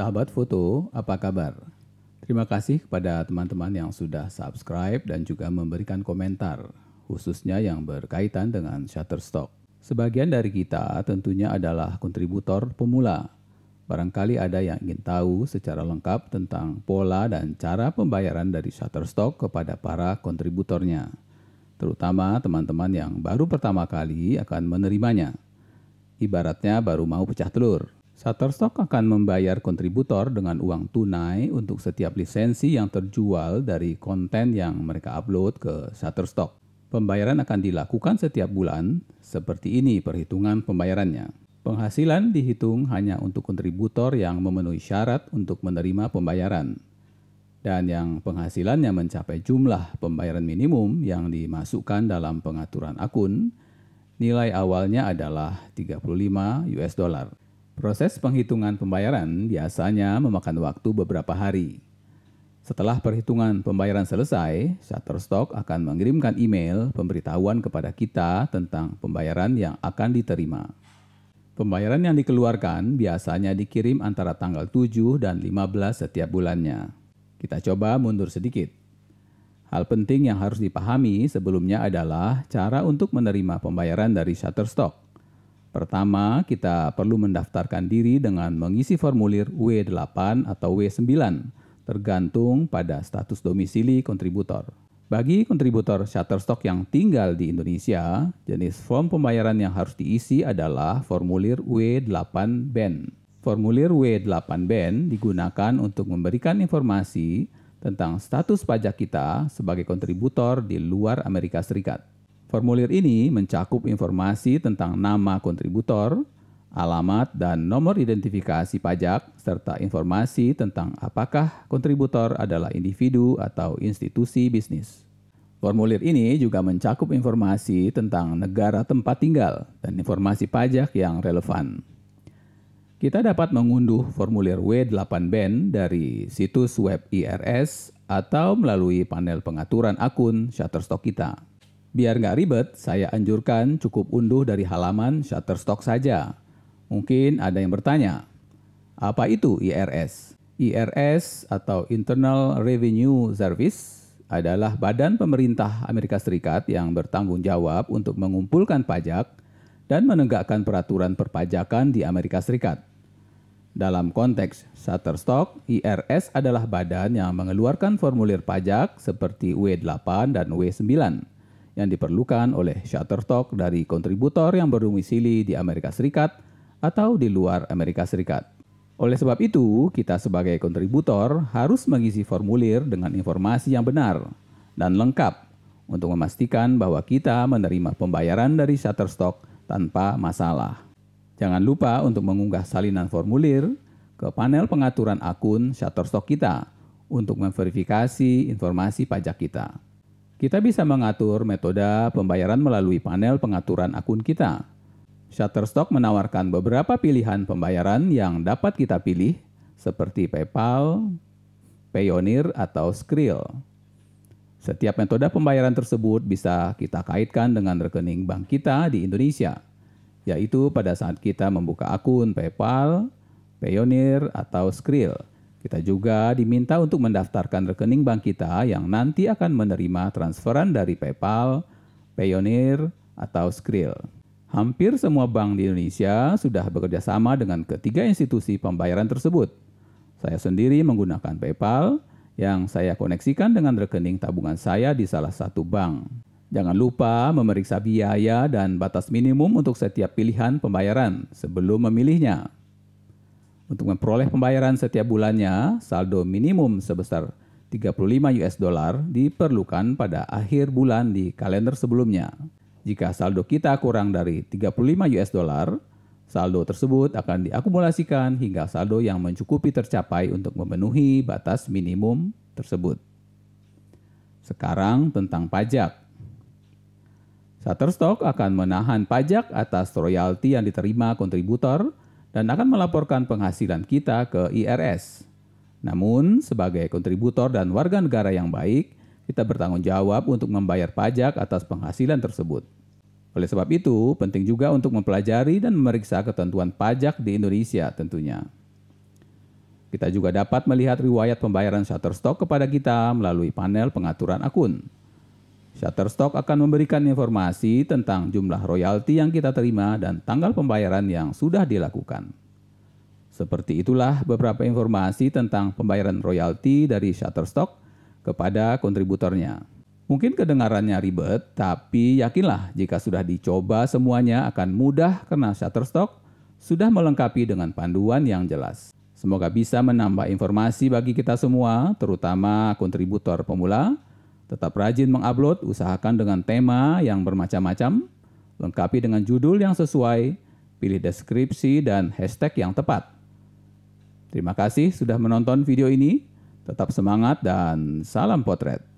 Sahabat foto, apa kabar? Terima kasih kepada teman-teman yang sudah subscribe dan juga memberikan komentar, khususnya yang berkaitan dengan Shutterstock. Sebagian dari kita tentunya adalah kontributor pemula. Barangkali ada yang ingin tahu secara lengkap tentang pola dan cara pembayaran dari Shutterstock kepada para kontributornya, terutama teman-teman yang baru pertama kali akan menerimanya. Ibaratnya baru mau pecah telur. Shutterstock akan membayar kontributor dengan uang tunai untuk setiap lisensi yang terjual dari konten yang mereka upload ke Shutterstock. Pembayaran akan dilakukan setiap bulan, seperti ini perhitungan pembayarannya. Penghasilan dihitung hanya untuk kontributor yang memenuhi syarat untuk menerima pembayaran. Dan yang penghasilannya mencapai jumlah pembayaran minimum yang dimasukkan dalam pengaturan akun, nilai awalnya adalah $35. Proses penghitungan pembayaran biasanya memakan waktu beberapa hari. Setelah perhitungan pembayaran selesai, Shutterstock akan mengirimkan email pemberitahuan kepada kita tentang pembayaran yang akan diterima. Pembayaran yang dikeluarkan biasanya dikirim antara tanggal 7 dan 15 setiap bulannya. Kita coba mundur sedikit. Hal penting yang harus dipahami sebelumnya adalah cara untuk menerima pembayaran dari Shutterstock. Pertama, kita perlu mendaftarkan diri dengan mengisi formulir W8 atau W9, tergantung pada status domisili kontributor. Bagi kontributor Shutterstock yang tinggal di Indonesia, jenis form pembayaran yang harus diisi adalah formulir W8BEN. Formulir W8BEN digunakan untuk memberikan informasi tentang status pajak kita sebagai kontributor di luar Amerika Serikat. Formulir ini mencakup informasi tentang nama kontributor, alamat dan nomor identifikasi pajak, serta informasi tentang apakah kontributor adalah individu atau institusi bisnis. Formulir ini juga mencakup informasi tentang negara tempat tinggal dan informasi pajak yang relevan. Kita dapat mengunduh formulir W8BEN dari situs web IRS atau melalui panel pengaturan akun Shutterstock kita. Biar nggak ribet, saya anjurkan cukup unduh dari halaman Shutterstock saja. Mungkin ada yang bertanya, apa itu IRS? IRS atau Internal Revenue Service adalah badan pemerintah Amerika Serikat yang bertanggung jawab untuk mengumpulkan pajak dan menegakkan peraturan perpajakan di Amerika Serikat. Dalam konteks Shutterstock, IRS adalah badan yang mengeluarkan formulir pajak seperti W8 dan W9 yang diperlukan oleh Shutterstock dari kontributor yang berdomisili di Amerika Serikat atau di luar Amerika Serikat. Oleh sebab itu, kita sebagai kontributor harus mengisi formulir dengan informasi yang benar dan lengkap untuk memastikan bahwa kita menerima pembayaran dari Shutterstock tanpa masalah. Jangan lupa untuk mengunggah salinan formulir ke panel pengaturan akun Shutterstock kita untuk memverifikasi informasi pajak kita. Kita bisa mengatur metode pembayaran melalui panel pengaturan akun kita. Shutterstock menawarkan beberapa pilihan pembayaran yang dapat kita pilih, seperti PayPal, Payoneer, atau Skrill. Setiap metode pembayaran tersebut bisa kita kaitkan dengan rekening bank kita di Indonesia, yaitu pada saat kita membuka akun PayPal, Payoneer, atau Skrill. Kita juga diminta untuk mendaftarkan rekening bank kita yang nanti akan menerima transferan dari PayPal, Payoneer, atau Skrill. Hampir semua bank di Indonesia sudah bekerja sama dengan ketiga institusi pembayaran tersebut. Saya sendiri menggunakan PayPal yang saya koneksikan dengan rekening tabungan saya di salah satu bank. Jangan lupa memeriksa biaya dan batas minimum untuk setiap pilihan pembayaran sebelum memilihnya. Untuk memperoleh pembayaran setiap bulannya, saldo minimum sebesar $35 diperlukan pada akhir bulan di kalender sebelumnya. Jika saldo kita kurang dari $35, saldo tersebut akan diakumulasikan hingga saldo yang mencukupi tercapai untuk memenuhi batas minimum tersebut. Sekarang tentang pajak. Shutterstock akan menahan pajak atas royalti yang diterima kontributor dan akan melaporkan penghasilan kita ke IRS. Namun, sebagai kontributor dan warga negara yang baik, kita bertanggung jawab untuk membayar pajak atas penghasilan tersebut. Oleh sebab itu, penting juga untuk mempelajari dan memeriksa ketentuan pajak di Indonesia tentunya. Kita juga dapat melihat riwayat pembayaran Shutterstock kepada kita melalui panel pengaturan akun. Shutterstock akan memberikan informasi tentang jumlah royalti yang kita terima dan tanggal pembayaran yang sudah dilakukan. Seperti itulah beberapa informasi tentang pembayaran royalti dari Shutterstock kepada kontributornya. Mungkin kedengarannya ribet, tapi yakinlah jika sudah dicoba semuanya akan mudah karena Shutterstock sudah melengkapi dengan panduan yang jelas. Semoga bisa menambah informasi bagi kita semua, terutama kontributor pemula. Tetap rajin mengupload, usahakan dengan tema yang bermacam-macam, lengkapi dengan judul yang sesuai, pilih deskripsi dan hashtag yang tepat. Terima kasih sudah menonton video ini, tetap semangat dan salam potret.